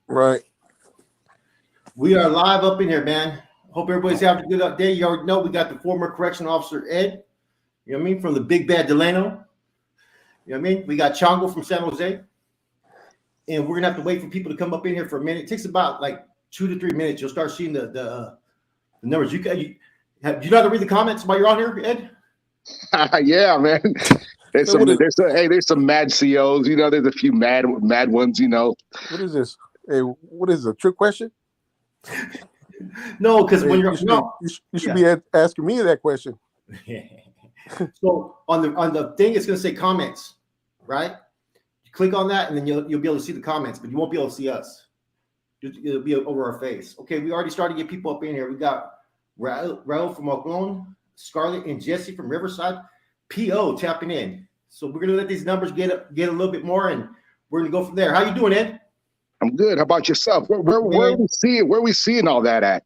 Right. We are live up in here, man. Hope everybody's having a good day. You already know we got the former correctional officer Ed. You know what I mean? From the big bad Delano. You know what I mean? We got Chango from San Jose. And we're gonna have to wait for people to come up in here for a minute. It takes about like 2 to 3 minutes. You'll start seeing the numbers. You know how to read the comments while you're on here, Ed? Yeah, man. There's So there's some mad COs. You know, there's a few mad ones. You know. what is this? Hey, what is a trick question? No, because Hey, when you're you should be asking me that question. So on the thing, it's gonna say comments, right? You click on that, and then you'll be able to see the comments, but you won't be able to see us. It'll be over our face. Okay, we already started to get people up in here. We got Raul from Oakland, Scarlett and Jesse from Riverside, PO tapping in. So we're gonna let these numbers get a little bit more, and we're gonna go from there. How you doing, Ed? I'm good. How about yourself? Where are we seeing all that at?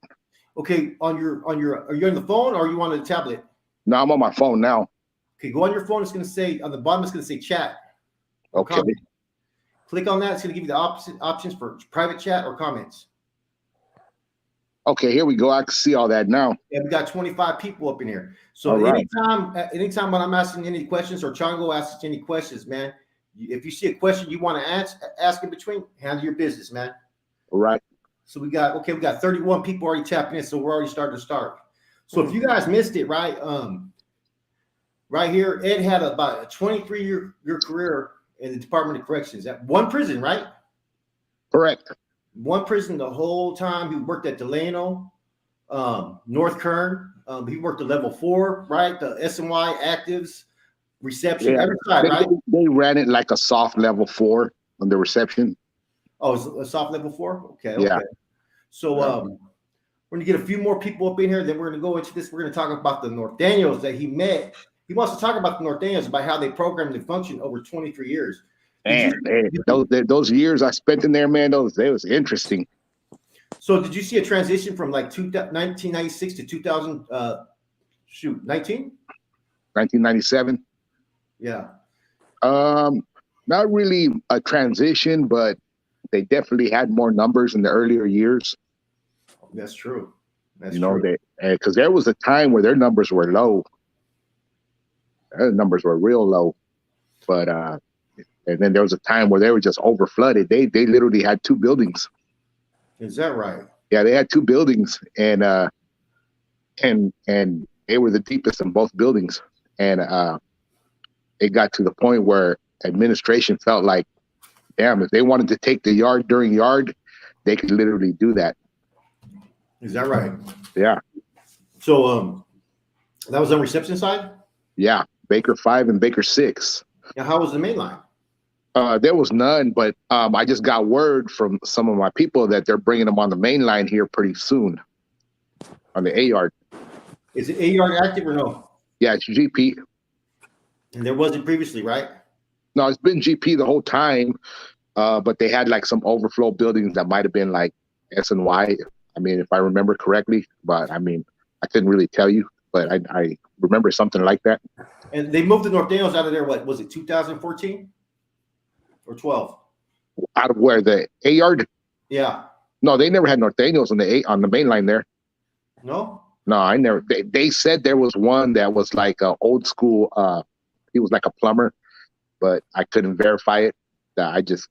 Okay, are you on the phone or are you on the tablet? No, I'm on my phone now. Okay, go on your phone. It's gonna say on the bottom. It's gonna say chat. Okay. Comment. Click on that. It's gonna give you the options for private chat or comments. Okay, here we go. I can see all that now. Yeah, we got 25 people up in here. So anytime when I'm asking any questions or Chango asks any questions, man, if you see a question you want to ask in between, handle your business, man. All right. So we got 31 people already tapping in, so we're already starting to start. So if you guys missed it, right? Right here, Ed had about a 23-year career in the Department of Corrections at one prison, right? Correct. One prison the whole time. He worked at Delano, North Kern. He worked at level 4, right? The SNY actives, reception, every side, right? They ran it like a soft level 4 on the reception. Oh, it's a soft level 4? Okay. Yeah. So we're gonna get a few more people up in here. Then we're gonna go into this. We're gonna talk about the Nortenos that he met. He wants to talk about the Nortenos, about how they programmed and functioned over 23 years. Man, those years I spent in there, man, it was interesting. So did you see a transition from like 1996 to 2000? 1997. Yeah. Not really a transition, but they definitely had more numbers in the earlier years. That's true. Because there was a time where their numbers were low. Their numbers were real low, but and then there was a time where they were just over flooded. They literally had 2 buildings. Is that right? Yeah, they had 2 buildings, and they were the deepest in both buildings. And it got to the point where administration felt like, damn, if they wanted to take the yard during yard, they could literally do that. Is that right? Yeah. So that was on reception side? Yeah, Baker 5 and Baker 6. Now, how was the main line? There was none, but I just got word from some of my people that they're bringing them on the main line here pretty soon on the A yard. Is it A yard active or no? Yeah, it's GP. And there wasn't previously, right? No, it's been GP the whole time, but they had like some overflow buildings that might have been like SNY. I mean, if I remember correctly, but I mean, I couldn't really tell you, but I remember something like that. And they moved the Nortenos out of there, what was it, 2014 or 12? Out of where, the A yard? Yeah. No, they never had Nortenos on the main line there. No? No, I never. They said there was one that was like a old school. He was like a plumber, but I couldn't verify it. I just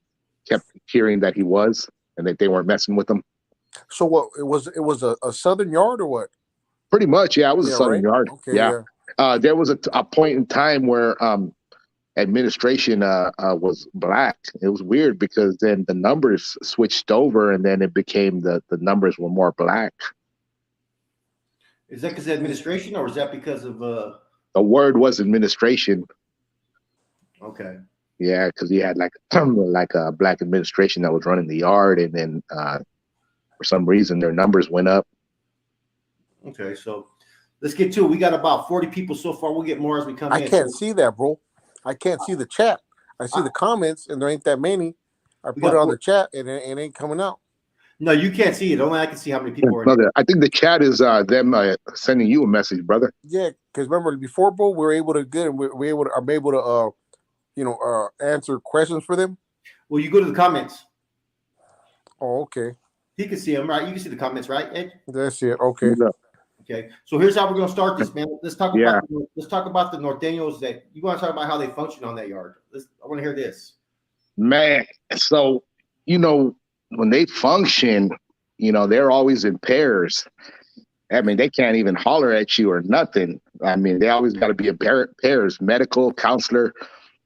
kept hearing that he was, and that they weren't messing with him. So what? It was a southern yard or what? Pretty much, yeah. It was a southern yard. Okay, yeah. There was a point in time where administration was black. It was weird because then the numbers switched over, and then it became the numbers were more black. Is that because of administration, or is that because of the word was administration? Okay. Yeah, because you had like a black administration that was running the yard, and then for some reason their numbers went up. Okay, so let's get to it. We got about 40 people so far. We'll get more as we come in. I can't see that, bro. I can't see the chat. I see the comments, and there ain't that many. I put it on the chat, and it ain't coming out. No, you can't see it. Only I can see how many people are in there. I think the chat is them sending you a message, brother. Yeah, because remember before, bro, we were able to get and I'm able to answer questions for them. Well, you go to the comments. Oh, okay. He can see them, right? You can see the comments, right, Ed? That's it. Okay. Okay. So here's how we're gonna start this, man. Let's talk Yeah. about the Nortenos that you want to talk about how they function on that yard. I want to hear this. Man, so when they function, they're always in pairs. I mean, they can't even holler at you or nothing. I mean, they always got to be in pairs. Medical, counselor,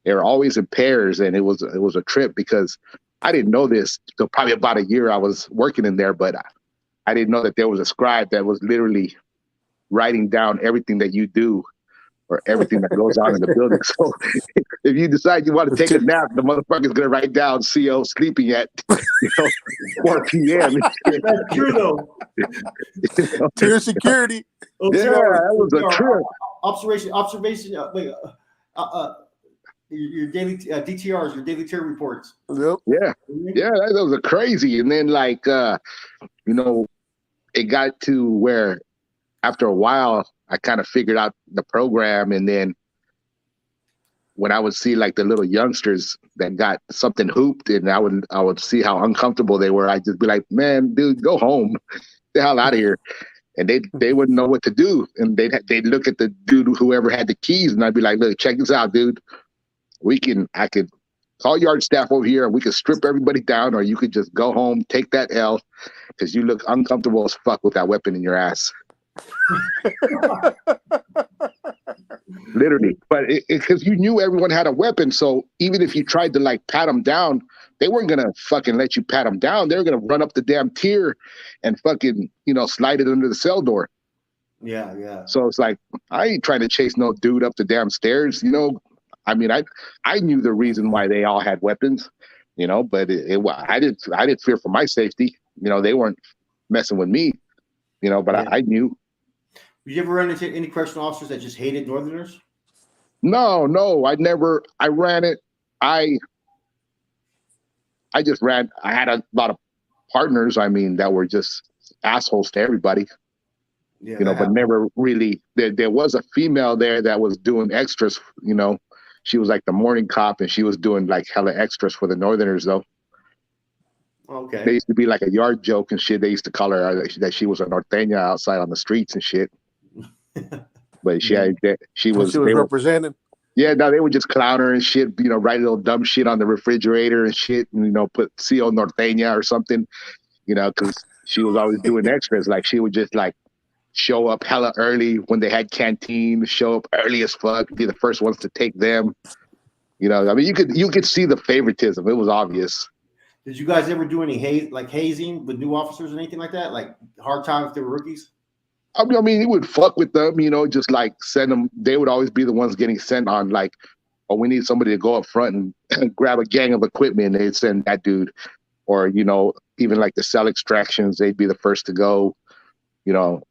they're always in pairs, and it was a trip because I didn't know this till probably about a year I was working in there, but I didn't know that there was a scribe that was literally writing down everything that you do or everything that goes on in the building. So if you decide you want to take a nap, the motherfucker's gonna write down CO sleeping at 4 p.m. That's true though. Tier security. Yeah, that was a trip. Observation. Your daily DTRs, your daily tier reports. Yep. Yeah, that was a crazy. And then it got to where after a while I kind of figured out the program, and then when I would see like the little youngsters that got something hooped, and I would see how uncomfortable they were, I'd just be like, man, dude, go home, get the hell out of here. And they wouldn't know what to do, and they'd look at the dude whoever had the keys, and I'd be like, look, check this out, dude. I could call yard staff over here, and we could strip everybody down, or you could just go home, take that L, because you look uncomfortable as fuck with that weapon in your ass. Literally. But because you knew everyone had a weapon, so even if you tried to like pat them down, they weren't gonna fucking let you pat them down. They were gonna run up the damn tier and fucking slide it under the cell door. Yeah. So it's like, I ain't trying to chase no dude up the damn stairs. I mean, I knew the reason why they all had weapons, but I didn't fear for my safety. They weren't messing with me, but yeah. I knew. Did you ever run into any correctional officers that just hated Northerners? No, I never. I ran it. I just ran. I had a lot of partners, that were just assholes to everybody. Yeah, but never really. There was a female there that was doing extras, She was like the morning cop, and she was doing like hella extras for the Northerners, though. Okay. They used to be like a yard joke and shit. They used to call her that she was a norteña outside on the streets and shit. But she was represented. Yeah, no, they would just clown her and shit. Write little dumb shit on the refrigerator and shit, and put CO norteña or something. Because she was always doing extras. Like she would just like show up hella early when they had canteen, show up early as fuck, be the first ones to take them. I mean, you could see the favoritism. It was obvious. Did you guys ever do any hazing with new officers or anything like that? Like hard time if they were rookies? I mean, he would fuck with them, just like send them. They would always be the ones getting sent on, like, oh, we need somebody to go up front and grab a gang of equipment. And they'd send that dude, or even like the cell extractions, they'd be the first to go.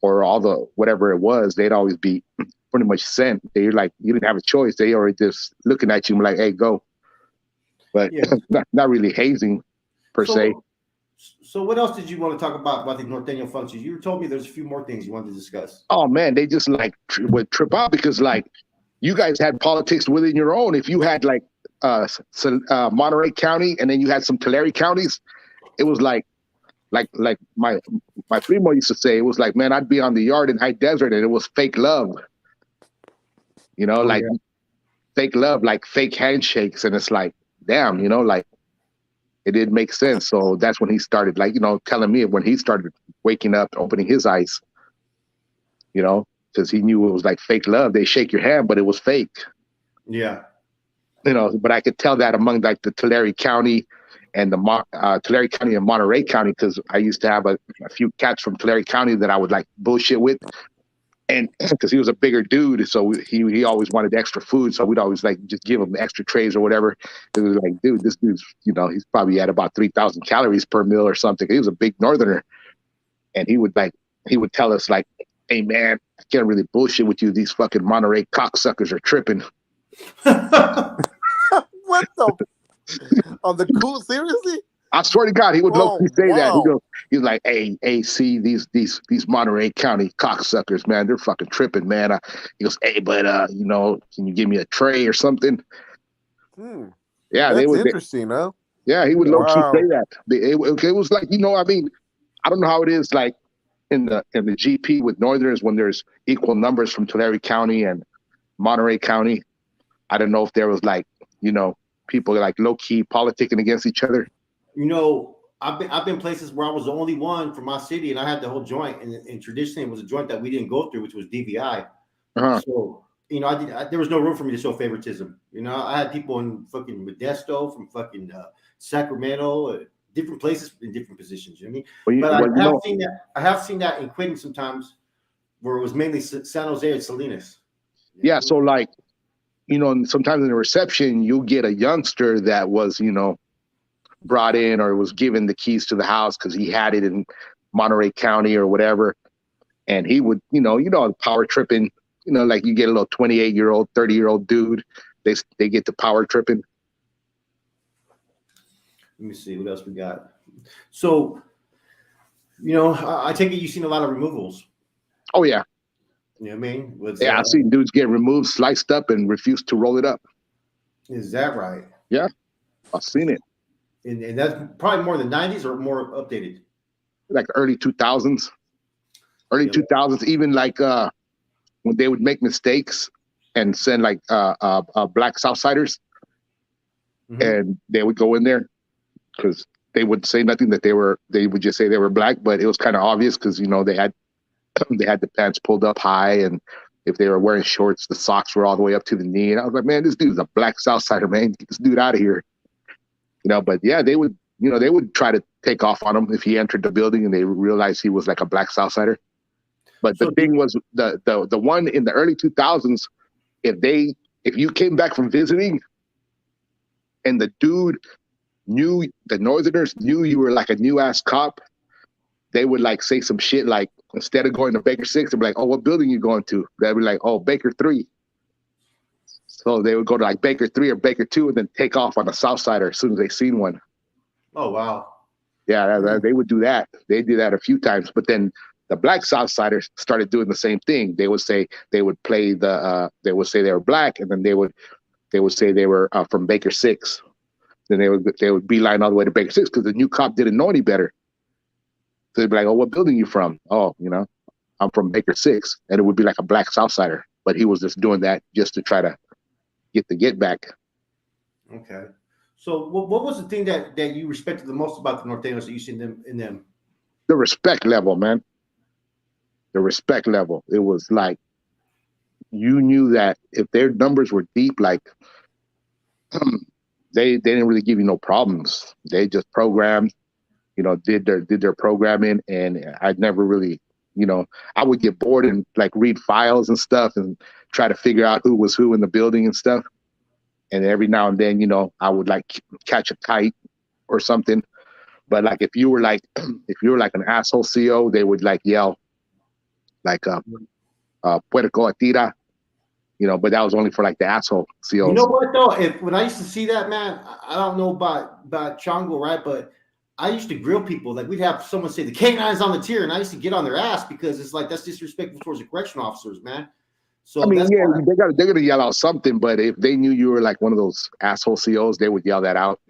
Or all the whatever it was, they'd always be pretty much sent. They're like, you didn't have a choice. They already just looking at you like, hey, go. But yeah. not really hazing per se. So what else did you want to talk about the Norteño functions? You told me there's a few more things you wanted to discuss. Oh man, they just like would trip out because like you guys had politics within your own. If you had like Monterey County and then you had some Tulare counties, it was like my primo used to say, it was like, man, I'd be on the yard in high desert and it was fake love. Fake love, like fake handshakes. And it's like, damn, like it didn't make sense. So that's when he started telling me when he started waking up, opening his eyes, because he knew it was like fake love. They shake your hand, but it was fake. Yeah. But I could tell that among like the Tulare County and the Tulare County and Monterey County, because I used to have a few cats from Tulare County that I would like bullshit with, and because he was a bigger dude, so he always wanted extra food, so we'd always like just give him extra trays or whatever. It was like, dude, this dude's he's probably at about 3,000 calories per meal or something. He was a big Northerner, and he would tell us like, hey man, I can't really bullshit with you. These fucking Monterey cocksuckers are tripping. What the? On the cool, seriously? I swear to God, he would low-key say that. He's like, hey, see these Monterey County cocksuckers, man, they're fucking tripping, man. He goes, hey, but can you give me a tray or something? Yeah, Yeah, that's interesting, huh? Yeah, he would low key Wow. say that. It was like, I mean, I don't know how it is like in the GP with Northerners when there's equal numbers from Tulare County and Monterey County. I don't know if there was like, people like low key politicking against each other. I've been places where I was the only one from my city, and I had the whole joint, and traditionally it was a joint that we didn't go through, which was DVI. Uh-huh. So there was no room for me to show favoritism. I had people in fucking Modesto, from fucking Sacramento, different places in different positions. You know what I mean? I have seen that in Quinton sometimes, where it was mainly San Jose and Salinas. Yeah, so like, sometimes in the reception, you'll get a youngster that was, brought in or was given the keys to the house because he had it in Monterey County or whatever. And he would, power tripping, like you get a little 28-year-old, 30-year-old dude, they get to power tripping. Let me see what else we got. So, I take it you've seen a lot of removals. Oh, yeah. You know what I mean? I've seen dudes get removed, sliced up, and refuse to roll it up. Is that right? Yeah, I've seen it. And that's probably more than 90s or more updated? Like early 2000s. Early 2000s, even like when they would make mistakes and send like black Southsiders, and they would go in there because they would say nothing they would just say they were black, but it was kind of obvious because, they had the pants pulled up high, and if they were wearing shorts, the socks were all the way up to the knee. And I was like, man, this dude's a black Southsider, man. Get this dude out of here. But yeah, they would try to take off on him if he entered the building and they realized he was like a black Southsider. But the thing was, the one in the early 2000s, if you came back from visiting and the dude the Northerners knew you were like a new ass cop, they would like say some shit like, instead of going to Baker 6, they'd be like, oh, what building you going to? They'd be like, oh, Baker 3. So they would go to like Baker 3 or Baker 2 and then take off on a Southsider as soon as they seen one. Oh, wow. Yeah, they would do that. They did that a few times. But then the black Southsiders started doing the same thing. They would say they would say they were black, and then they would say they were from Baker 6. Then they would beeline all the way to Baker 6 because the new cop didn't know any better. So they'd be like, oh, what building you from? Oh, I'm from Baker 6. And it would be like a black Southsider. But he was just doing that just to try to get back. Okay. So what was the thing that you respected the most about the Nortenos that you seen in them? The respect level, man. The respect level. It was like, you knew that if their numbers were deep, like they didn't really give you no problems. They just programmed, did their programming, and I'd never really, I would get bored and like read files and stuff and try to figure out who was who in the building and stuff. And every now and then, I would like catch a kite or something. But like if you were like an asshole CO, they would like yell like Puerco Atira, but that was only for like the asshole COs. You know what though? When I used to see that, man, I don't know about Chango, right? But I used to grill people. Like we'd have someone say the K9's on the tier, and I used to get on their ass because it's like that's disrespectful towards the correctional officers, man. So I mean, yeah, they're gonna yell out something, but if they knew you were like one of those asshole COs, they would yell that out.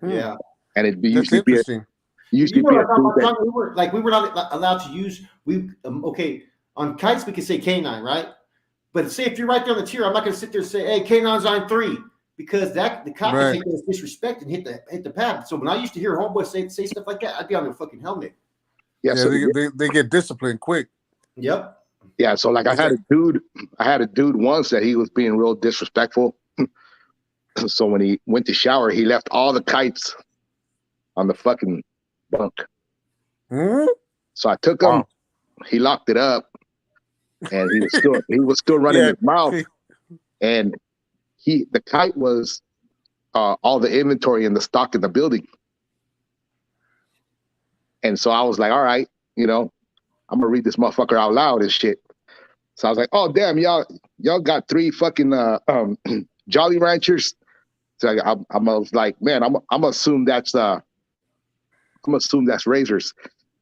Yeah, and it'd be That's interesting. We were not allowed to use on kites we could say K9, right? But say if you're right there on the tier, I'm not gonna sit there and say, hey, K9's on 3, because the cop would take that as disrespect and hit the pad. So when I used to hear homeboys say stuff like that, I'd be on their fucking helmet. Yeah, so they get disciplined quick. Yep. Yeah, so like I had a dude once that he was being real disrespectful. So when he went to shower, he left all the kites on the fucking bunk. Mm-hmm. So I took him, he locked it up, and he was still running his mouth. And the kite was all the inventory and the stock in the building. And so I was like, all right, I'm gonna read this motherfucker out loud and shit. So I was like, oh damn, y'all got 3 fucking Jolly Ranchers. So I was like, man, I'm gonna assume that's razors,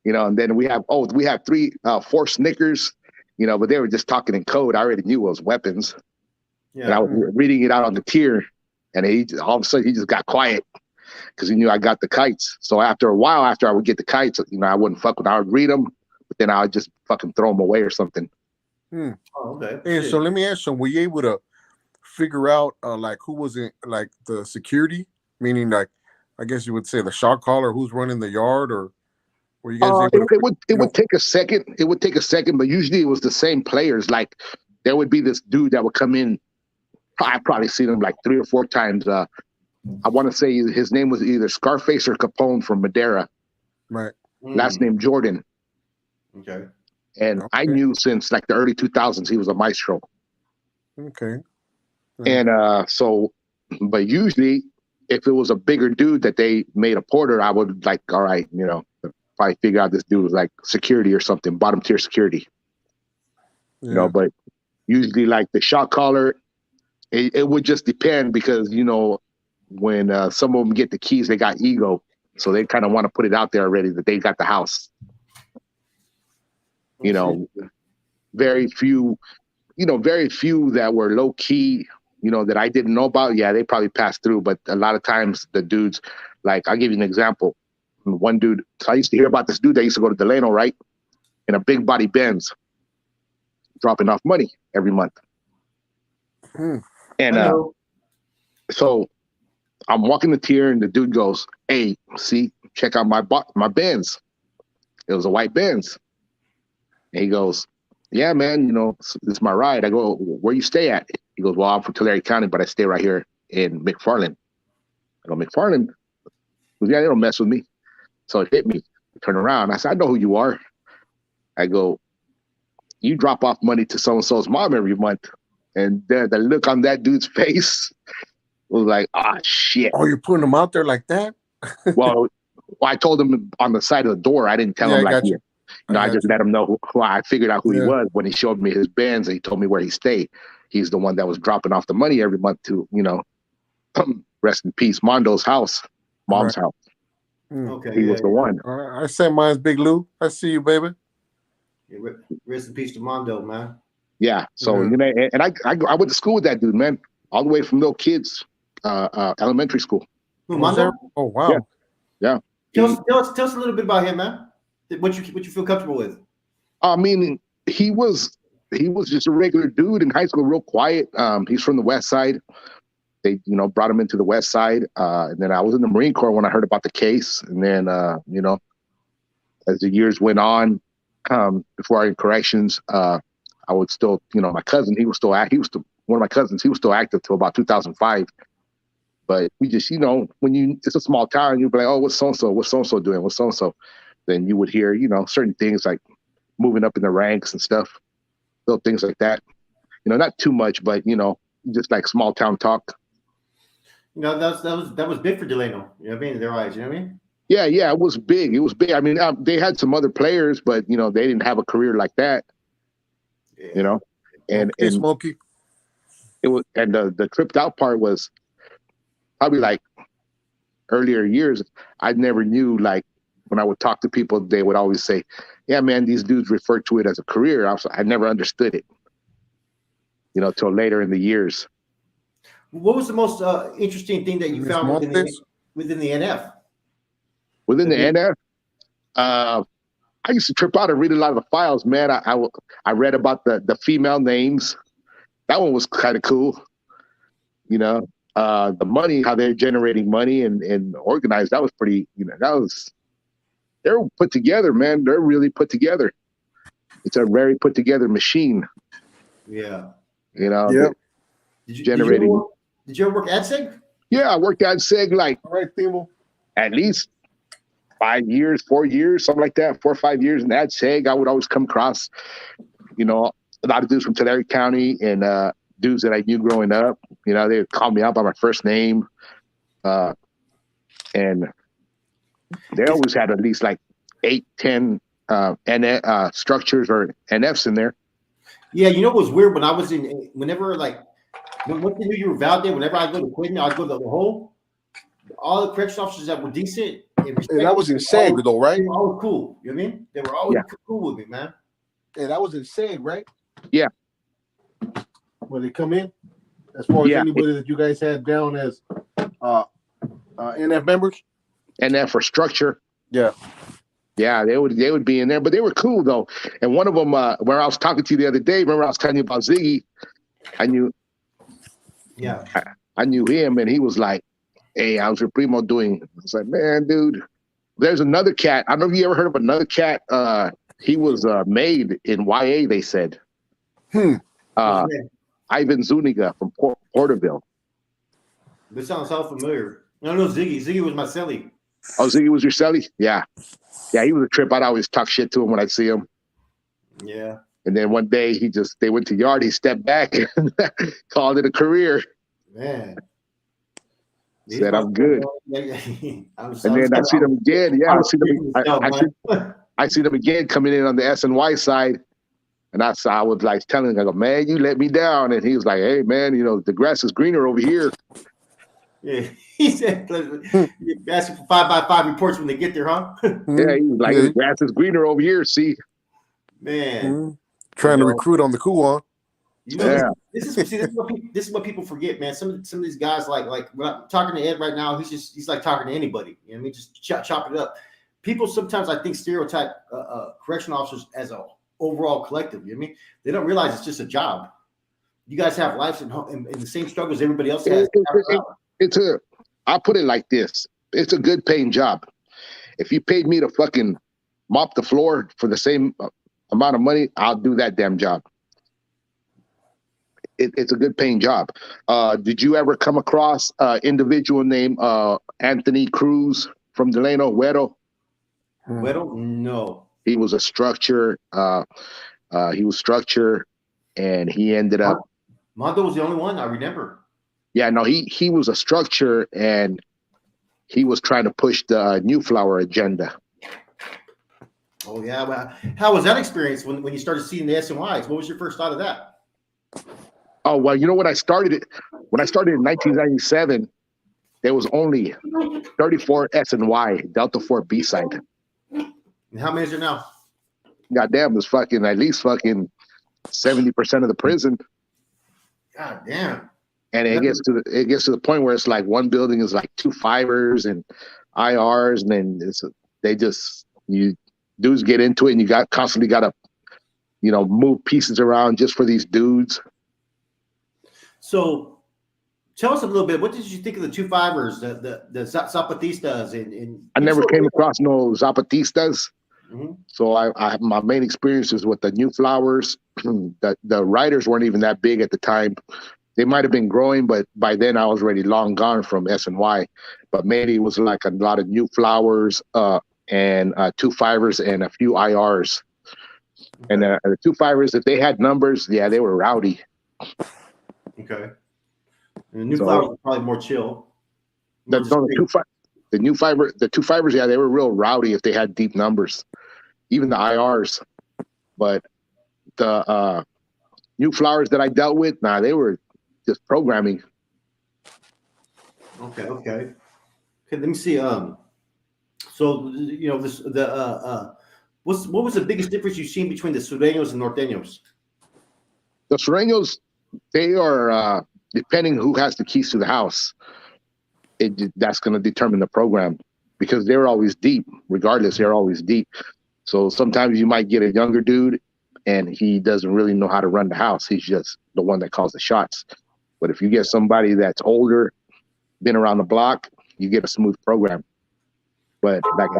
and then we have 4 Snickers, but they were just talking in code. I already knew it was weapons. Yeah. And I was reading it out on the tier, and all of a sudden he just got quiet. because he knew I got the kites. So after a while, after I would get the kites, I wouldn't fuck with. I would read them, but then I would just fucking throw them away or something. Oh, okay. Hey, so let me ask you, were you able to figure out like who was in like the security, meaning like I guess you would say the shot caller, who's running the yard, or were you guys able to? It would take a second. It would take a second, but usually it was the same players. Like there would be this dude that would come in. I probably seen him like 3 or 4 times. I want to say his name was either Scarface or Capone from Madeira. Right. Last name Jordan. Okay. And I knew since like the early 2000s he was a maestro. Okay. And but usually if it was a bigger dude that they made a porter, I would like, all right, probably figure out this dude was like security or something, bottom tier security. Yeah. But usually like the shot caller, it would just depend because, when some of them get the keys, they got ego. So they kind of want to put it out there already that they got the house. Very few that were low key, that I didn't know about. Yeah, they probably passed through. But a lot of times the dudes, like I'll give you an example. One dude, so I used to hear about this dude that used to go to Delano, right? In a big body Benz, dropping off money every month. And so I'm walking the tier and the dude goes, "Hey, see, check out my Benz." It was a white Benz. And he goes, "Yeah, man, this is my ride." I go, "Where you stay at?" He goes, "Well, I'm from Tulare County, but I stay right here in McFarland." I go, "McFarland?" He goes, "Yeah, they don't mess with me." So it hit me. I turn around. I said, "I know who you are." I go, "You drop off money to so-and-so's mom every month." And the look on that dude's face was like, "Ah, shit." Oh, you're putting them out there like that? Well, I told him on the side of the door. I didn't tell him like, I just let him know who I figured out who he was when he showed me his Benz and he told me where he stayed. He's the one that was dropping off the money every month to, rest in peace, Mondo's house, mom's house. Okay. He was the one. I said mine's Big Lou. I see you, baby. Yeah, rest in peace to Mondo, man. Yeah. So, and I went to school with that dude, man, all the way from little kids, elementary school. Who, Mondo? Oh, wow. Yeah. Tell us a little bit about him, man. What you feel comfortable with? I mean, he was just a regular dude in high school, real quiet. He's from the West Side. They, brought him into the West Side. And then I was in the Marine Corps when I heard about the case. And then, as the years went on, before I in corrections, I would still, my cousin, one of my cousins, he was still active till about 2005. But we just, it's a small town, you'd be like, "Oh, what's so-and-so? What's so-and-so doing? What's so-and-so?" Then you would hear, certain things like moving up in the ranks and stuff, little things like that. Not too much, but, just like small town talk. That was big for Delano. You know what I mean? In their eyes, you know what I mean? Yeah, it was big. It was big. I mean, they had some other players, but, they didn't have a career like that, And Smokey. It was, and the tripped out part was probably like earlier years, I never knew, like, when I would talk to people, they would always say, "Yeah, man, these dudes refer to it as a career." I never understood it, till later in the years. What was the most interesting thing that you found within the NF? Within the NF, I used to trip out and read a lot of the files, man. I read about the female names. That one was kind of cool. The money, how they're generating money and organized. That was pretty, they're put together, man. They're really put together. It's a very put together machine. Yeah. Yeah. Generating. Did you ever work at SEG? Yeah, I worked at SEG like at least 5 years, 4 years, something like that, 4 or 5 years. And at SEG, I would always come across, a lot of dudes from Tulare County and dudes that I knew growing up. They would call me out by my first name. And they always had at least like 8, 10 structures or NFs in there. Yeah, what was weird when I was whenever like, once they knew you were validated, whenever I go to Quinn, I'd go to the whole, all the correctional officers that were decent. And that was in SEG though, right? They were always cool. You know what I mean? They were always cool with me, man. Yeah, that was in SEG, right? Yeah. When they come in, as far as anybody that you guys had down as NF members. And then for structure, Yeah. yeah, they would be in there, but they were cool though. And one of them, where I was talking to you the other day, remember I was telling you about Ziggy? I knew him, and he was like, "Hey, how's your primo doing?" I was like, "Man, dude, there's another cat. I don't know if you ever heard of another cat. He was made in YA. They said, Ivan Zuniga from Porterville. This sounds so familiar. I don't know Ziggy. Ziggy was my celly. Oh, Ziggy was your celly? Yeah. Yeah, he was a trip. I'd always talk shit to him when I'd see him. Yeah. And then one day they went to yard, he stepped back and called it a career. Man. Said, I'm good. And then I see them again. Yeah, I see them again coming in on the SNY side. And I was like telling him, I go, man, you let me down. And he was like, hey, man, the grass is greener over here. Yeah, he said, you asking for 5x5 reports when they get there, huh? Yeah, he was like, the grass is greener over here, see? Man. Trying to recruit on the cool one. This is what people forget, man. Some of these guys, like when I'm talking to Ed right now, he's like talking to anybody. You know what I mean? Just chop it up. People sometimes, I think, stereotype correctional officers as a overall collective. You know what I mean? They don't realize it's just a job. You guys have lives and the same struggles everybody else has. I'll put it like this. It's a good paying job. If you paid me to fucking mop the floor for the same amount of money, I'll do that damn job. It's a good paying job. Did you ever come across an individual named Anthony Cruz from Delano, Güero? Güero? No. He was a structure. He was structure, and he ended up. Mondo was the only one I remember. Yeah, no, he was a structure, and he was trying to push the New Flower agenda. Oh yeah, well, how was that experience when you started seeing the SNYs? What was your first thought of that? Oh well, when I started in 1997, there was only 34 SNY Delta 4 B side. And how many is there now? Goddamn, there's at least 70% of the prison. God damn. And it gets to the point where it's like one building is like 2 fibers and IRs, and then dudes get into it, and you constantly got to move pieces around just for these dudes. So, tell us a little bit. What did you think of the 2 fibers, the Zapatistas? I never came across no Zapatistas. Mm-hmm. So my main experience is with the New Flowers. The riders weren't even that big at the time. They might have been growing, but by then I was already long gone from SNY. But mainly it was like a lot of New Flowers and 2 fibers and a few IRs. Okay. And the 2 fibers, if they had numbers, yeah, they were rowdy. Okay. And the New Flowers were probably more chill. The 2 fibers, yeah, they were real rowdy if they had deep numbers. Even the IRs. But the New Flowers that I dealt with, they were just programming. Okay. Let me see. So what was the biggest difference you've seen between the Sureños and Norteños? The Sureños, they are depending who has the keys to the house. That's going to determine the program, because they're always deep. Regardless, they're always deep. So sometimes you might get a younger dude, and he doesn't really know how to run the house. He's just the one that calls the shots. But if you get somebody that's older, been around the block, you get a smooth program. But like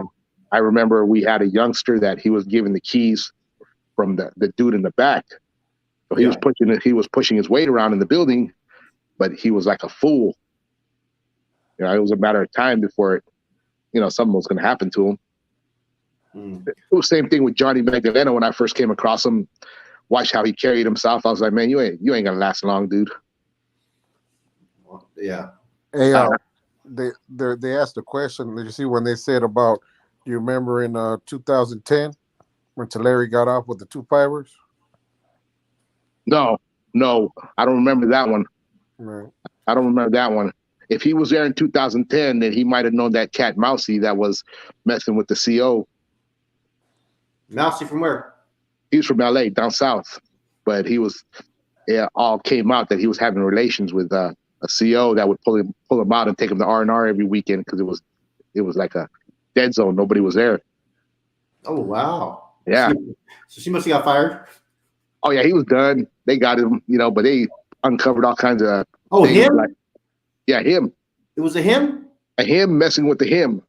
I remember we had a youngster that he was given the keys from the dude in the back. So he was pushing his weight around in the building, but he was like a fool. It was a matter of time before something was going to happen to him. It was the same thing with Johnny Magdaleno when I first came across him. Watch how he carried himself. I was like, man, you ain't gonna last long, dude. Yeah. Hey, they asked a question. Did you see when they said about? Do you remember in 2010 when Tulare got off with the 2 fibers? No, I don't remember that one. Right. I don't remember that one. If he was there in 2010, then he might have known that cat Mousy that was messing with the CO. Mousy from where? He was from LA, down south. But he was, all came out that he was having relations with a CO that would pull him out and take him to R&R every weekend because it was like a dead zone. Nobody was there. Oh wow. Yeah. So she must have got fired. Oh yeah, he was done. They got him, but they uncovered all kinds of. Oh, things him? Yeah, him. It was a him? A him messing with the him.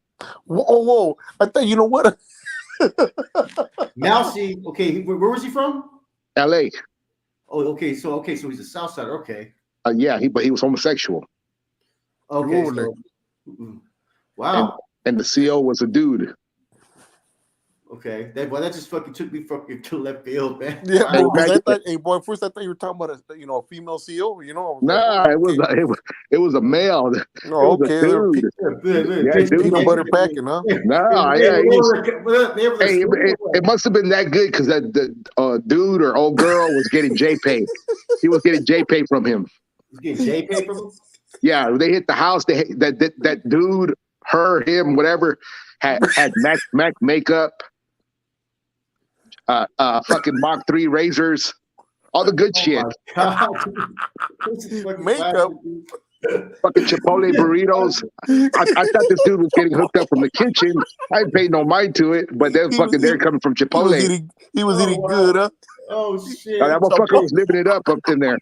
Whoa. I thought, you know what? Mousy. Okay, where was he from? L.A. Oh, okay. So he's a South Sider. Okay. Yeah, but he was homosexual. Okay. Really? Wow. And the CO was a dude. Okay. That just fucking took me fucking to left field, man. Yeah, Wow. hey boy, first I thought you were talking about a female CO. Nah, it was a male. No, It was okay. a dude. Yeah, dude. Peanut butter packing, huh? Nah, yeah. It must have been that good because that dude or old girl was getting J-Pay. He was getting J-Pay from him. He's getting J-Pay from him? Yeah, they hit the house. That dude, her, him, whatever, had Mac makeup, fucking Mach 3 razors, all the good shit. Makeup. Fucking Chipotle burritos. I thought this dude was getting hooked up from the kitchen. I ain't paid no mind to it, but they're coming from Chipotle. He was eating good, huh? Oh shit! That motherfucker was living it up in there.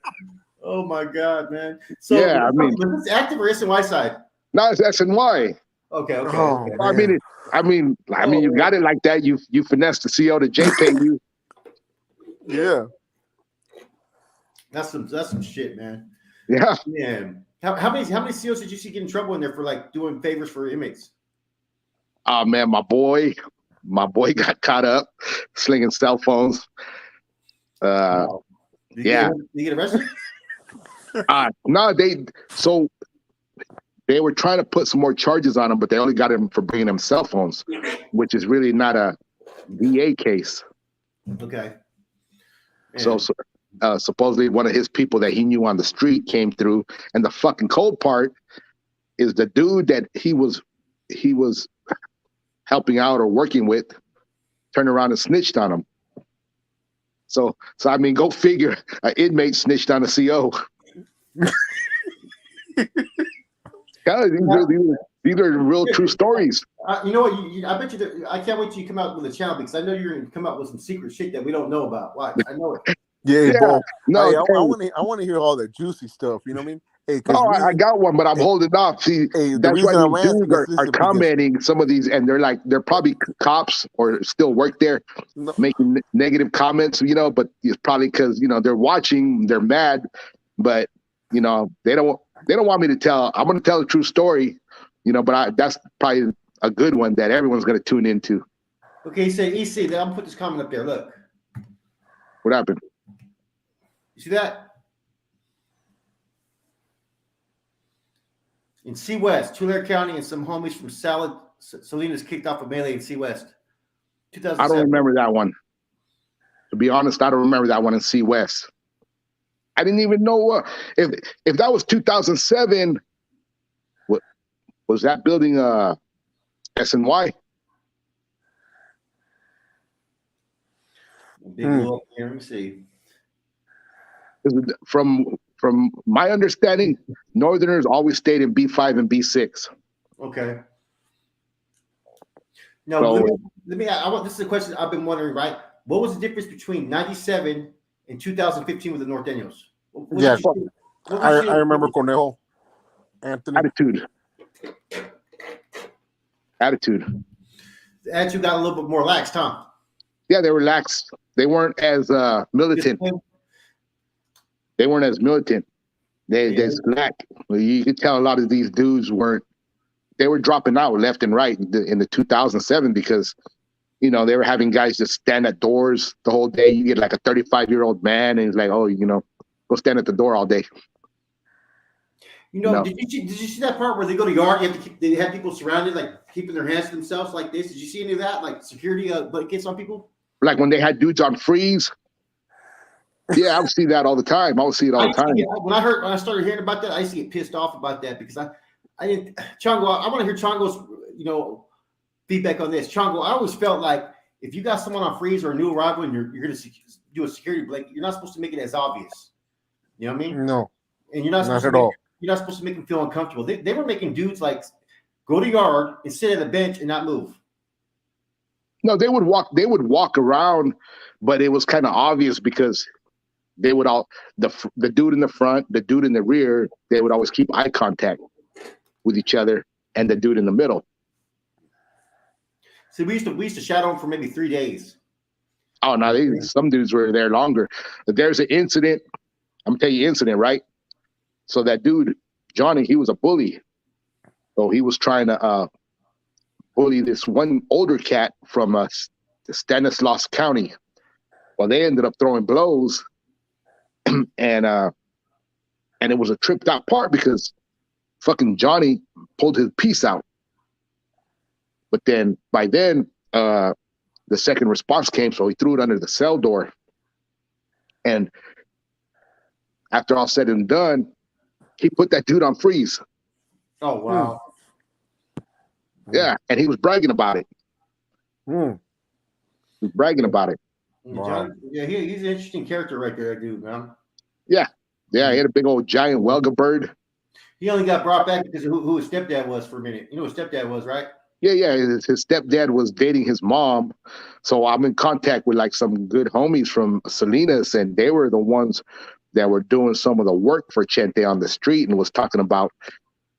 Oh my god, man! So yeah, I mean, was this active or SNY side? No, it's SNY. Okay. Oh, okay. I mean, you got it like that. You finessed the CO to J-Pay you. Yeah. That's some shit, man. Yeah. Man, how many COs did you see get in trouble in there for like doing favors for inmates? Oh man, my boy got caught up slinging cell phones. Wow. Did you get arrested? No, they were trying to put some more charges on him, but they only got him for bringing them cell phones, which is really not a VA case. Okay. Man. So supposedly one of his people that he knew on the street came through, and the fucking cold part is the dude that he was helping out or working with turned around and snitched on him. So I mean, go figure, an inmate snitched on a CO. These are real true stories. You know what? I bet you. I can't wait till you come out with a channel because I know you're going to come out with some secret shit that we don't know about. Why? I know it. Yeah, bro. No, I want to hear all the juicy stuff. You know what I mean? Hey, I got one, but I'm holding off. See, that's why these dudes are commenting some of these, and they're probably cops or still work there, making negative comments. But it's probably because they're watching, they're mad, but they don't want me to tell. I'm going to tell a true story, but that's probably a good one that everyone's going to tune into. Okay, so EC, I'm going to put this comment up there. Look. What happened? You see that? In C West, Tulare County, and some homies from Salinas kicked off a melee in C West. 2007. I don't remember that one. To be honest, I don't remember that one in C West. I didn't even know if that was 2007. What was that building? SNY. Big look here. Let me see. From my understanding, Northerners always stayed in B5 and B6. Okay. Now, so, let me. This is a question I've been wondering. Right, what was the difference between 97 and 2015 with the Nortenos? I remember Cornejo, Anthony. Attitude. The attitude got a little bit more lax, huh? Yeah, they were lax. They weren't as militant. They weren't as militant. They slack. You could tell a lot of these dudes they were dropping out left and right in the 2007 because, they were having guys just stand at doors the whole day. You get like a 35-year-old man and he's like, oh, go stand at the door all day. Did you see that part where they go to yard? They have people surrounded, like keeping their hands to themselves like this. Did you see any of that? Like security blankets on people? Like when they had dudes on freeze. Yeah, I would see that all the time. When I started hearing about that, I used to get pissed off about that because I didn't. Chango, I want to hear Chango's feedback on this. Chango, I always felt like if you got someone on freeze or a new arrival and you're going to do a security blanket, you're not supposed to make it as obvious. You know what I mean? No, and you're not supposed at to all. you're not supposed to make them feel uncomfortable. They were making dudes like go to yard and sit at a bench and not move. No, they would walk around, but it was kind of obvious because they would all the dude in the front, the dude in the rear, they would always keep eye contact with each other, and the dude in the middle. See, we used to shadow them for maybe 3 days. Oh no, some dudes were there longer. But there's an incident. I'm gonna tell you incident, right? So that dude, Johnny, he was a bully. So he was trying to bully this one older cat from Stanislaus County. Well, they ended up throwing blows, and it was a tripped out part because fucking Johnny pulled his piece out. But then by then, the second response came, so he threw it under the cell door. And after all said and done, he put that dude on freeze. Oh wow! Yeah, and he was bragging about it. He was bragging about it. Wow. Yeah, he's an interesting character right there, dude, man. Yeah, he had a big old giant Welga bird. He only got brought back because of who his stepdad was for a minute. You know who his stepdad was, right? Yeah. His stepdad was dating his mom. So I'm in contact with like some good homies from Salinas, and they were the ones that were doing some of the work for Chente on the street and was talking about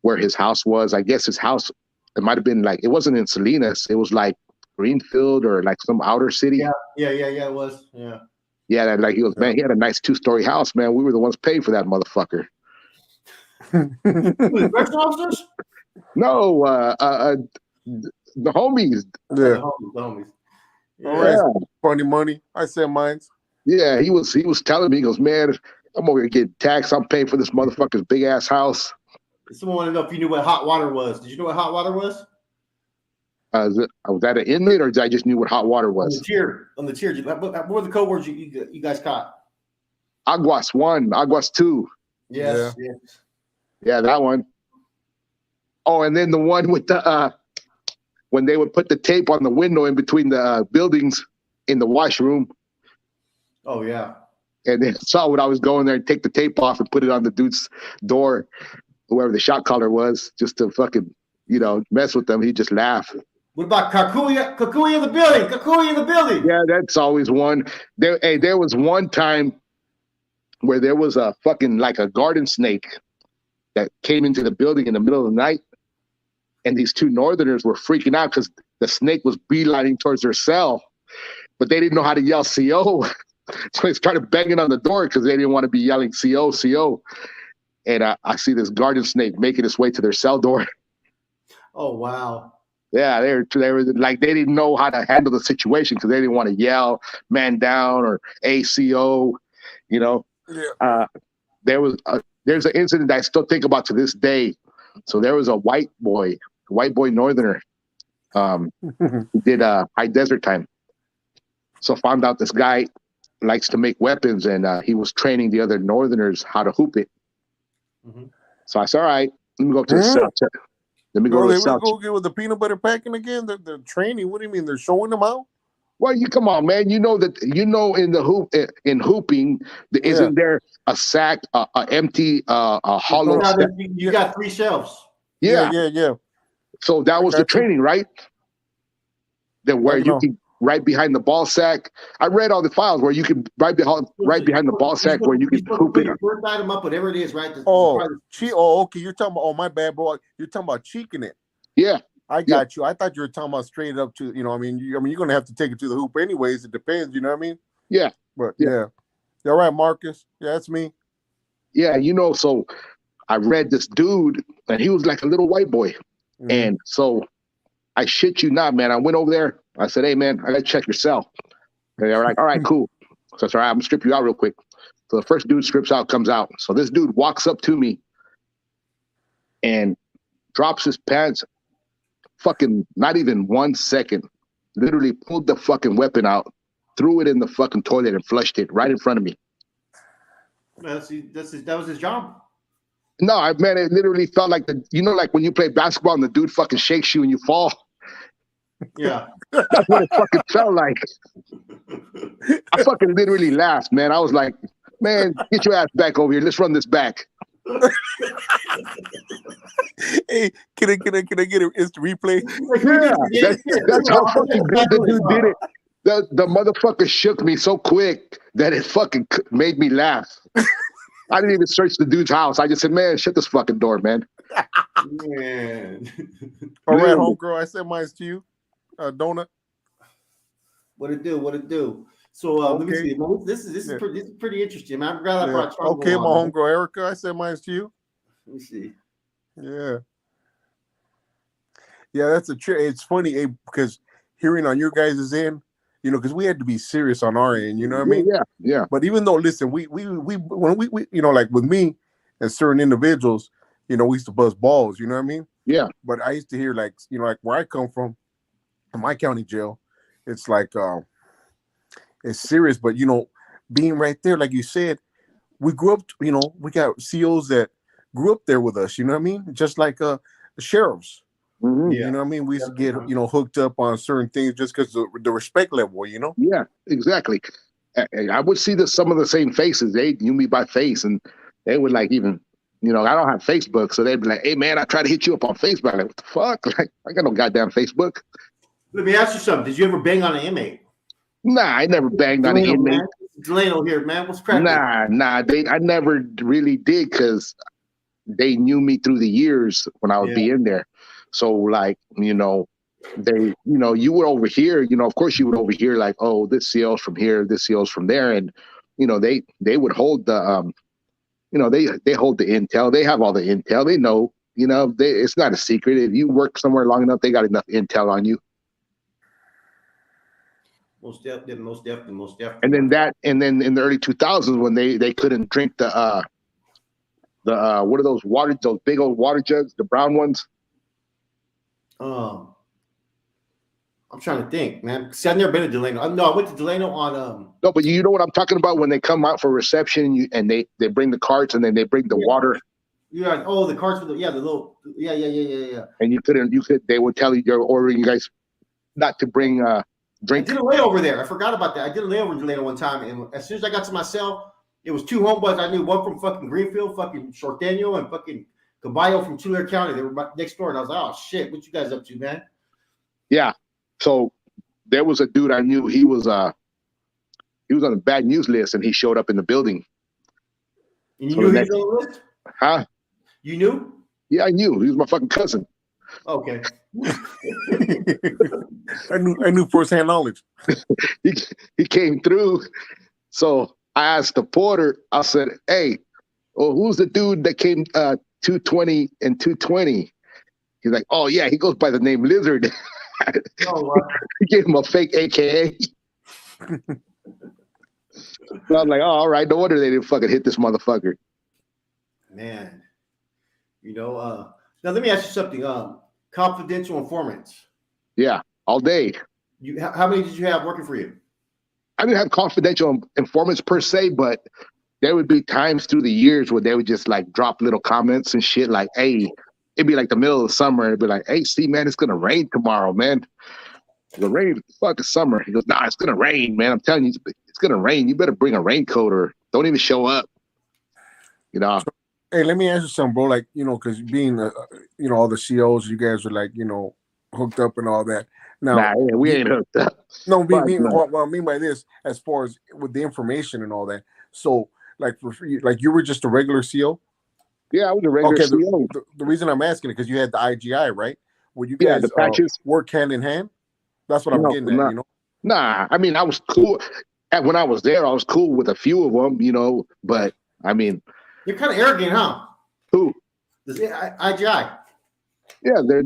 where his house was. I guess his house, it might have been like, it wasn't in Salinas. It was like Greenfield or like some outer city. Yeah, it was. Yeah. Yeah, like he was, man, he had a nice 2-story house, man. We were the ones paying for that motherfucker. Correctional officers? No, the homies. Yeah. The homies. Yeah. Funny money. I said mines. Yeah, he was telling me, he goes, man, I'm over here getting taxed. I'm paying for this motherfucker's big ass house. Someone wanted to know if you knew what hot water was. Did you know what hot water was? Was that an inmate, or I just knew what hot water was? On the tier. What were the code words you guys caught? Aguas 1, Aguas 2. Yes. Yeah, that one. Oh, and then the one with the when they would put the tape on the window in between the buildings in the washroom. Oh yeah. And they saw when I was going there and take the tape off and put it on the dude's door, whoever the shot caller was, just to fucking, mess with them. He'd just laugh. What about Kakuya? Kakuya in the building. Kakuya in the building. Yeah, that's always one. There was one time where there was a fucking like a garden snake that came into the building in the middle of the night, and these 2 Northerners were freaking out because the snake was beelining towards their cell, but they didn't know how to yell CO. So they started banging on the door because they didn't want to be yelling CO, CO. And I see this garden snake making its way to their cell door. Oh, wow. Yeah, they were like, they didn't know how to handle the situation because they didn't want to yell man down or ACO, Yeah. There's an incident that I still think about to this day. So there was a white boy Northerner, who did high desert time. So found out this guy likes to make weapons, and he was training the other Northerners how to hoop it. Mm-hmm. So I said, all right, let me go to the cell. Let me go to the cell. Go get with the peanut butter packing again. They're training. What do you mean? They're showing them out? Well, you come on, man. In the hooping, isn't there a sack, empty, a hollow? You got 3 shelves. Yeah. So that was the training, right? That where you can right behind the ball sack. I read all the files where you can right behind the ball sack where you can hoop it. First item up, whatever it is, right? Okay. You're talking about. Oh, my bad, bro. You're talking about cheeking it. Yeah. I got you. I thought you were talking about straight up to, you're going to have to take it to the hoop anyways. It depends, you know what I mean? Yeah. But yeah. All right, Marcus. Yeah, that's me. Yeah, so I read this dude, and he was like a little white boy. Mm-hmm. And so I shit you not, man. I went over there. I said, hey, man, I got to check your cell. And they were like, all right, cool. So I said, all right, I'm going to strip you out real quick. So the first dude strips out, comes out. So this dude walks up to me and drops his pants. Fucking not even 1 second, literally pulled the fucking weapon out, threw it in the fucking toilet and flushed it right in front of me. That was his job. No, man, it literally felt like like when you play basketball and the dude fucking shakes you and you fall. Yeah. That's what it fucking felt like. I fucking literally laughed, man. I was like, man, get your ass back over here. Let's run this back. Hey, can I get an instant replay? Yeah, that's how fucking good the dude did it. The motherfucker shook me so quick that it fucking made me laugh. I didn't even search the dude's house. I just said, man, shut this fucking door, man. Man. All right, homegirl, I sent mine to you. Donut. What it do? What it do? So let me Okay. see. This is pretty interesting, man. I'm glad I brought Chango Okay, my on, man. homegirl Erica, I sent mine to you. Let me see. Yeah. Yeah, that's a trick. It's funny, because hearing on your guys' end, because we had to be serious on our end, you know what I mean? Yeah. But even though, listen, we when we like with me and certain individuals, we used to bust balls, you know what I mean? Yeah. But I used to hear like where I come from, in my county jail, it's like it's serious, but being right there, like you said, we grew up, we got COs that grew up there with us, you know what I mean? Just like the sheriffs. Mm-hmm. Yeah. You know what I mean? We used to get, hooked up on certain things just because the respect level, Yeah, exactly. I would see some of the same faces. They knew me by face, and they would like even, I don't have Facebook, so they'd be like, "Hey, man, I try to hit you up on Facebook." I'm like, what the fuck? Like, I got no goddamn Facebook. Let me ask you something. Did you ever bang on an inmate? Nah, I never banged on an Delano, inmate. man. Delano here, man. What's cracking? Nah. I never really did because they knew me through the years when I would be in there. So like, they, you would overhear, of course you would overhear like, oh, this CO's from here, this CO's from there. And, they would hold the, they hold the intel. They have all the intel. They know, it's not a secret. If you work somewhere long enough, they got enough intel on you. Most definitely. And then in the early 2000s when they couldn't drink the what are those big old water jugs, the brown ones? I'm trying to think, man. See, I've never been to Delano. No, I went to Delano on No, but you know what I'm talking about when they come out for reception and they bring the carts and then they bring the water. Yeah. Oh, the carts with the little. Yeah. And they would tell you they're ordering you guys not to bring drink. I did a layover there. I forgot about that. I did a layover in Delano one time, and as soon as I got to my cell, it was two homeboys I knew, one from fucking Greenfield, fucking Nortenos, and fucking Caballo from Tulare County. They were next door, and I was like, "Oh shit, what you guys up to, man?" Yeah. So there was a dude I knew. He was on a bad news list, and he showed up in the building. And you knew he was on the list? Huh? You knew? Yeah, I knew. He was my fucking cousin. Okay. I knew firsthand knowledge. He came through. So I asked the porter, I said, "Hey, who's the dude that came 220 and 220? He's like, "Oh yeah, he goes by the name Lizard." He gave him a fake AKA. So I'm like, "Oh, all right, no wonder they didn't fucking hit this motherfucker." Man. Now let me ask you something. Confidential informants. Yeah, all day. How many did you have working for you? I didn't have confidential informants per se, but there would be times through the years where they would just like drop little comments and shit like, "Hey," it'd be like the middle of the summer. It'd be like, "Hey, see, man, it's gonna rain tomorrow, man. The rain, fuck, it's summer." He goes, "Nah, it's gonna rain, man. I'm telling you, it's gonna rain. You better bring a raincoat or don't even show up." Hey, let me ask you something, bro. Like, because being, all the COs, you guys are like, hooked up and all that. Now, we ain't hooked up. No, what I mean by this, as far as with the information and all that. So, like, you were just a regular CO? Yeah, I was a regular CO. The reason I'm asking it because you had the IGI, right? Would you guys the patches work hand in hand? That's what I'm getting at, Nah, I mean, I was cool. When I was there, I was cool with a few of them, but I mean, you're kind of arrogant, huh? Who? This IGI. Yeah, they're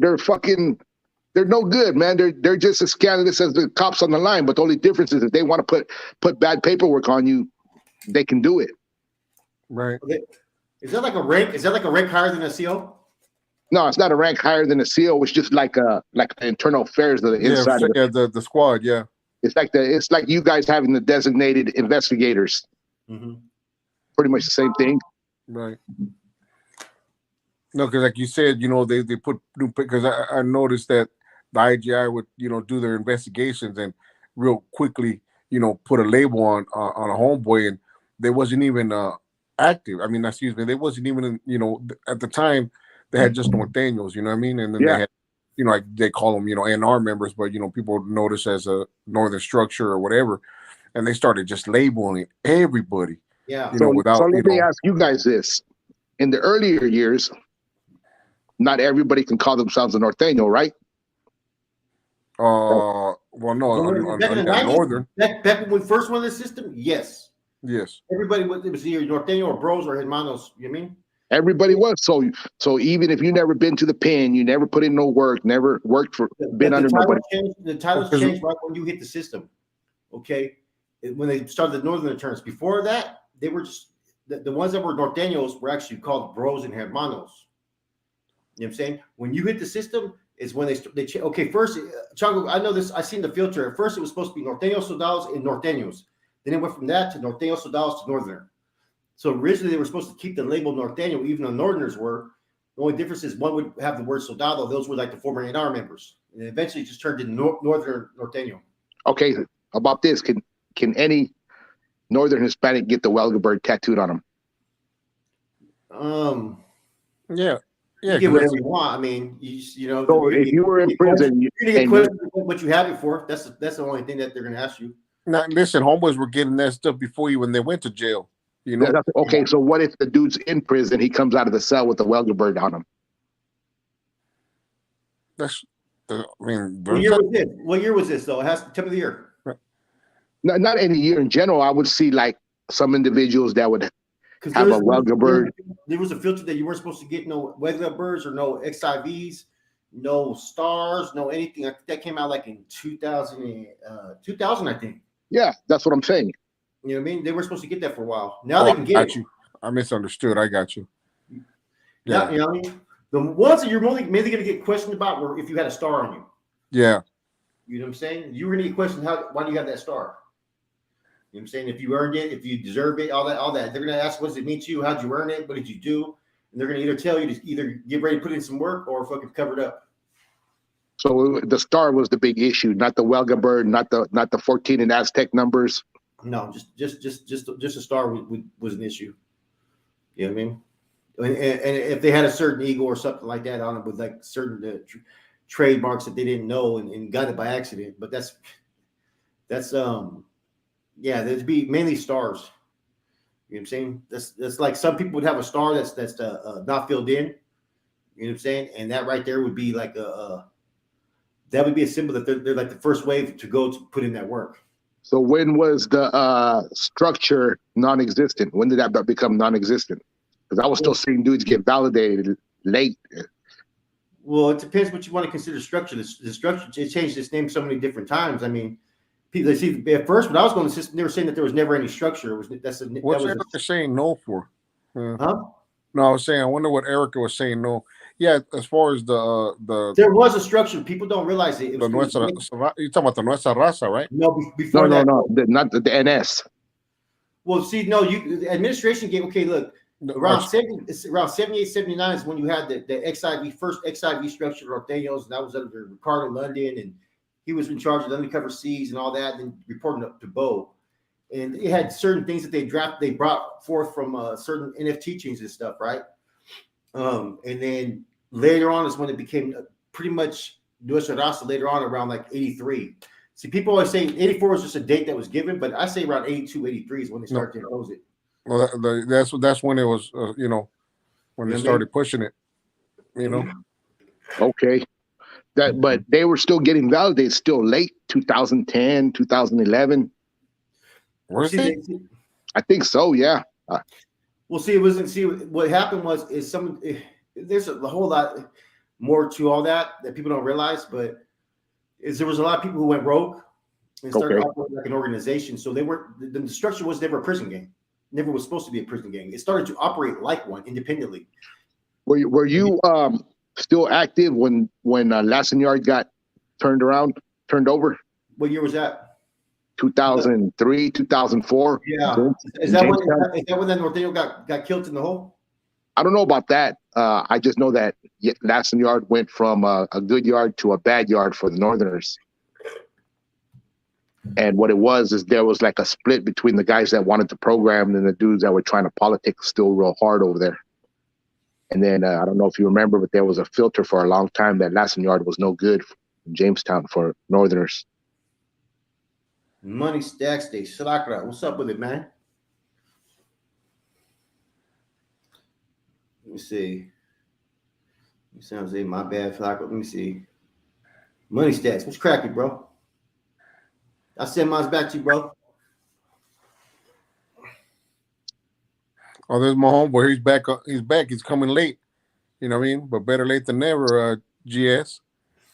no good, man. They're just as scandalous as the cops on the line. But the only difference is if they want to put bad paperwork on you, they can do it. Right. Okay. Is that like a rank? Is that like a rank higher than a CO? No, it's not a rank higher than a CO. It's just like the internal affairs of the inside of the squad. Yeah. It's like you guys having the designated investigators. Mm-hmm. Pretty much the same thing. Right. No, because like you said, they put new, because I noticed that the IGI would, do their investigations and real quickly, put a label on a homeboy, and there wasn't even active. I mean, excuse me, they wasn't even in, at the time they had just Nortenos, you know what I mean? And then they had, like they call them, NR members, but people notice as a northern structure or whatever, and they started just labeling everybody. Yeah. So without let me ask you guys this: in the earlier years, not everybody can call themselves a Norteño, right? Well, no, Back in the 90s, northern. back when we first went in the system, yes. Yes. Everybody it was either Norteño or Bros or Hermanos. You know what I mean? Everybody was. So even if you never been to the pen, you never put in no work, never worked for, been under nobody. The titles changed right when you hit the system. Okay, when they started the northern terms. Before that, they were just the ones that were Norteños were actually called Bros and Hermanos. You know what I'm saying? When you hit the system, is when they okay. First, Chango, I know this. I seen the filter. At first, it was supposed to be Norteños Soldados and Norteños. Then it went from that to Norteños Soldados to Northerner. So originally, they were supposed to keep the label Norteño, even though Northerners were. The only difference is one would have the word Soldado. Those were like the former NR members, and eventually, it just turned into Northern Norteño. Okay, about this, can any Northern Hispanic get the Welga bird tattooed on them? Yeah. You get whatever you want. I mean, you know. So if you were in prison, you're gonna get questioned what you have it for. That's the only thing that they're gonna ask you. Now, listen, homeboys were getting that stuff before when they went to jail. Okay, so what if the dude's in prison? He comes out of the cell with the Welga bird on him. That's, I mean, what year was this? What year was this though? It has to tell me the year. Not any year in general. I would see like some individuals that would have a Welga bird. There was a filter that you weren't supposed to get no Welga birds or no XIVs, no stars, no anything. I think that came out like in 2000, I think. Yeah, that's what I'm saying. You know what I mean? They were supposed to get that for a while. Now they can get it. I misunderstood. I got you. Yeah, you know what I mean? The ones that you're mainly going to get questioned about were if you had a star on you. Yeah. You know what I'm saying? You were going to get questioned why do you have that star? You know what I'm saying? If you earned it, if you deserve it, all that. They're going to ask, what does it mean to you? How'd you earn it? What did you do? And they're going to either tell you to either get ready to put in some work or fucking cover it up. So the star was the big issue, not the Welga bird, not the 14 in Aztec numbers. No, just a star was an issue. You know what I mean? And if they had a certain ego or something like that on it with like certain trademarks that they didn't know and got it by accident, but that's yeah, there'd be mainly stars. You know what I'm saying? That's like some people would have a star that's not filled in. You know what I'm saying? And that right there would be like that would be a symbol that they're like the first wave to go to put in that work. So when was the structure non-existent? When did that become non-existent? Because I was still seeing dudes get validated late. Well, it depends what you want to consider structure. The structure, it changed its name so many different times. I mean, people, they see at first when I was going to the system, they were saying that there was never any structure. What's Erica saying no for? Huh? No, I was saying I wonder what Erica was saying no. Yeah, as far as the there was a structure. People don't realize it. You're talking about the Nuestra Raza, right? No, before that. No, not the NS. Well, see, no, the administration gave, okay, look, around 78, 79 is when you had the XIV, first XIV structure, Nortenos, and that was under Ricardo London, and he was in charge of the undercover C's and all that, and reporting up to Bo. And it had certain things that they brought forth from certain NF teachings and stuff, right? And then later on is when it became pretty much Nuestra Raza later on around like 83. See, people always say 84 was just a date that was given, but I say around 82, 83 is when they started to impose it. Well, that's when it was, when they started pushing it, Okay. But they were still getting validated still late 2010, 2011. Was it? I think so, yeah. Well, see, it wasn't. See, what happened there's a whole lot more to all that people don't realize, but there was a lot of people who went rogue and started operating like an organization. So the structure was never a prison gang. Never was supposed to be a prison gang. It started to operate like one independently. Were you still active when Lassen Yard got turned over? What year was that? 2003, 2004. Yeah. Is that when that Norteno got killed in the hole? I don't know about that. I just know that Lassen Yard went from a good yard to a bad yard for the Northerners. And what it was is there was like a split between the guys that wanted to program and the dudes that were trying to politic still real hard over there. And then I don't know if you remember, but there was a filter for a long time that Lassen Yard was no good in Jamestown for Northerners. Money Stacks Day. Shalakra. What's up with it, man? Let me see. Sounds like my bad, Flaco. Let me see. Money Stacks. What's cracking, bro? I send mine back to you, bro. Oh, there's my homeboy. He's back. He's back. He's coming late. You know what I mean? But better late than never. GS.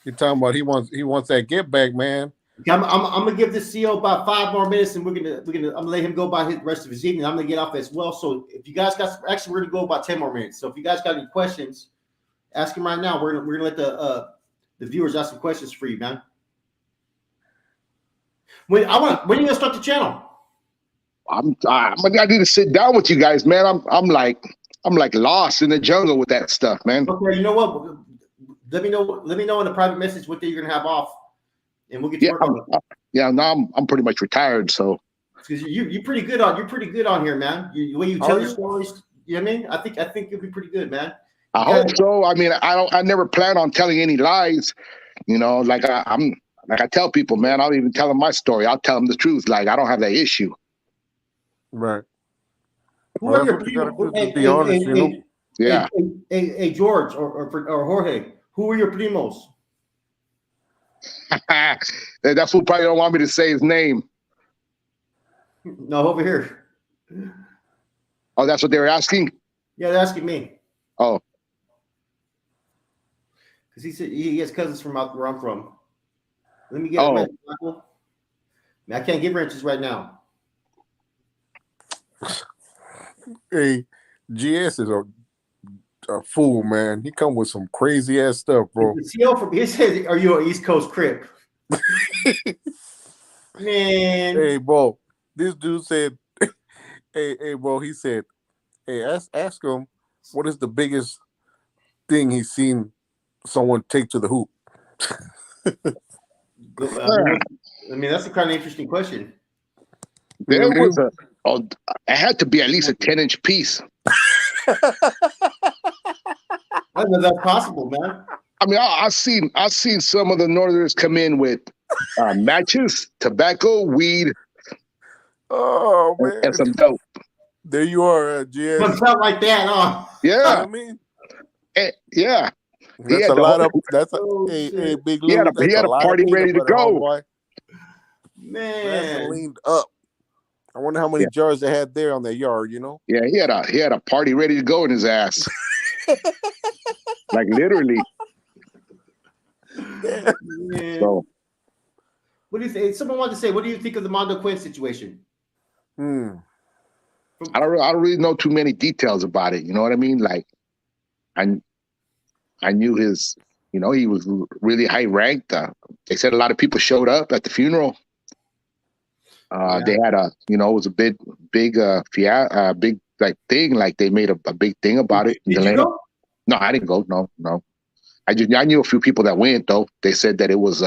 You're talking about he wants that get back, man. I'm gonna give this CEO about 5 more minutes, and we're gonna let him go by his rest of his evening. I'm gonna get off as well. So if you guys got we're gonna go about 10 more minutes. So if you guys got any questions, ask him right now. We're gonna let the viewers ask some questions for you, man. When are you gonna start the channel? I need to sit down with you guys, man. I'm like lost in the jungle with that stuff, man. Okay, you know what? Let me know in a private message what day you're gonna have off, and we'll get to work on it. Yeah, now I'm pretty much retired, so because you're pretty good on here, man. The way you tell your stories, you know what I mean? I think you'll be pretty good, man. I hope so. I mean, I never plan on telling any lies, you know. Like I tell people, man, I'll even tell them my story. I'll tell them the truth. Like I don't have that issue. Right. Who are your people? Be honest, you know. Yeah. Hey, George or Jorge. Who are your primos? That fool probably don't want me to say his name. No, over here. Oh, that's what they were asking? Yeah, they're asking me. Oh. Because he said he has cousins from out where I'm from. Let me get a wrench. I can't get wrenches right now. Hey, GS is a fool, man. He come with some crazy ass stuff, bro. He says, "Are you an East Coast Crip?" Man. Hey, bro. This dude said, "Hey, bro." He said, "Hey, ask him what is the biggest thing he's seen someone take to the hoop." I mean, that's a kind of interesting question. There was it had to be at least a 10-inch piece. I know that's possible, man. I mean, I've seen some of the Northerners come in with matches, tobacco, weed, man, and some dope. There you are, GS. Something like that, huh? Yeah, you know what I mean, yeah. That's a lot of. That's a big. He had a party ready to go. Man, leaned up. I wonder how many jars they had there on their yard. You know. Yeah, he had a party ready to go in his ass. Like literally. Man. So, what do you think? Someone wanted to say, what do you think of the Mondo Quinn situation? I don't really know too many details about it. You know what I mean? Like, I knew his. You know, he was really high ranked. They said a lot of people showed up at the funeral. They had it was a big like thing. Like they made a big thing about it. Did you go? No, I didn't go. No. I knew a few people that went though. They said that it was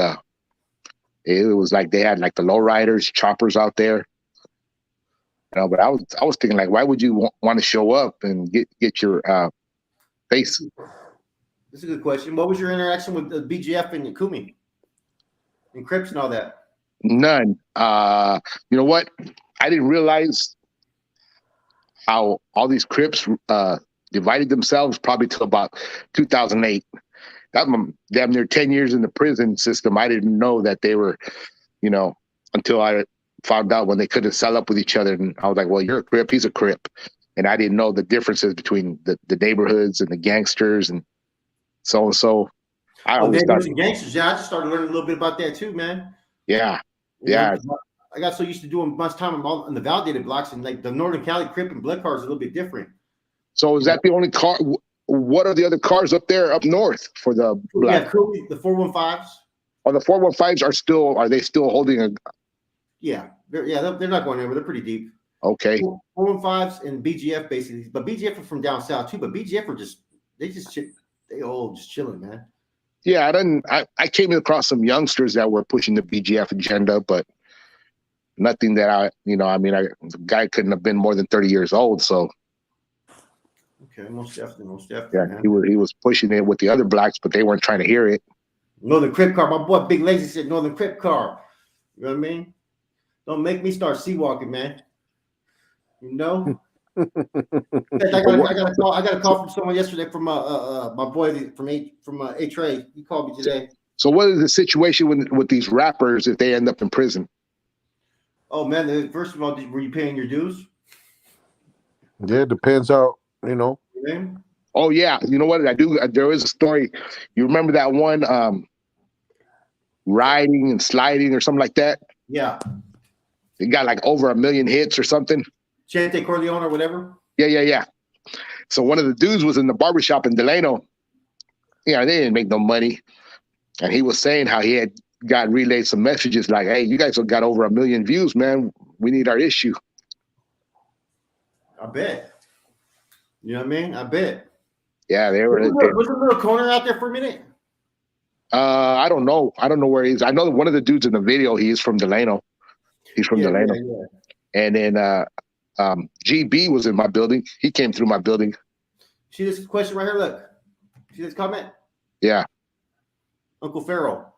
like they had like the lowriders, choppers out there. You know, but I was thinking like, why would you want to show up and get your face? That's a good question. What was your interaction with the BGF and Kumi and Crips and all that? None. You know what? I didn't realize how all these Crips divided themselves probably till about 2008. That damn near 10 years in the prison system. I didn't know that they were, until I found out when they couldn't sell up with each other. And I was like, well, you're a Crip, he's a Crip. And I didn't know the differences between the neighborhoods and the gangsters and so and so. Gangsters, yeah, I just started learning a little bit about that too, man. Yeah. I got so used to doing much time on the validated blocks, and like the Northern Cali Crip and Blood cars are a little bit different. So is that the only car? What are the other cars up there up north for the black? Yeah, the 415s. Oh, the 415s are they still holding a? Yeah, they're not going anywhere. They're pretty deep. Okay. 415s and BGF basically, but BGF are from down south too. But BGF are just chilling, man. Yeah, I came across some youngsters that were pushing the BGF agenda, but nothing that the guy couldn't have been more than 30 years old. So Okay, most definitely. yeah, Man. he was pushing it with the other blacks, but they weren't trying to hear it. Northern Crip car. My boy Big Lazy said Northern Crip car. You know what I mean? Don't make me start sea walking, man. You know? I got a call from someone yesterday from my boy from A-Trade. He called me today. So what is the situation with these rappers if they end up in prison? Oh man, first of all, were you paying your dues? Yeah, it depends how, you know. Oh yeah, you know what I do? There is a story. You remember that one riding and sliding or something like that? Yeah. It got like over 1 million hits or something. Chante Corleone or whatever. Yeah. So one of the dudes was in the barbershop in Delano. Yeah, they didn't make no money. And he was saying how he had got relayed some messages like, hey, you guys have got over 1 million views, man. We need our issue. I bet. You know what I mean? I bet. Yeah, they were. Was a little corner out there for a minute? I don't know. I don't know where he is. I know that one of the dudes in the video, he is from Delano. He's from Delano. Yeah. And then GB was in my building. He came through my building. See this question right here? Look. See this comment? Yeah. Uncle Farrell.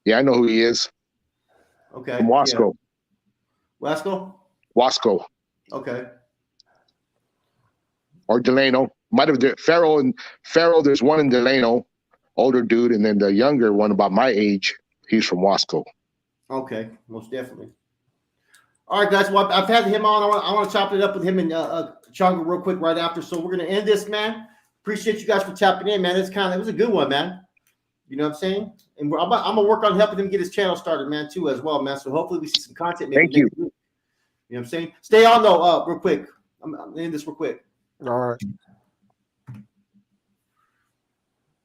Yeah, I know who he is. Okay. From Wasco. Yeah. Wasco. Okay. Or Delano. Might have been Farrell, there's one in Delano, older dude, and then the younger one about my age, he's from Wasco. Okay, most definitely. All right, guys. Well, I've had him on. I want to chop it up with him and Chango real quick right after. So we're gonna end this, man. Appreciate you guys for tapping in, man. It was a good one, man. You know what I'm saying? And I'm gonna work on helping him get his channel started, man, too, as well, man. So hopefully we see some content. Thank you. Next week. You know what I'm saying? Stay on though, real quick. I'm gonna end this real quick. All right.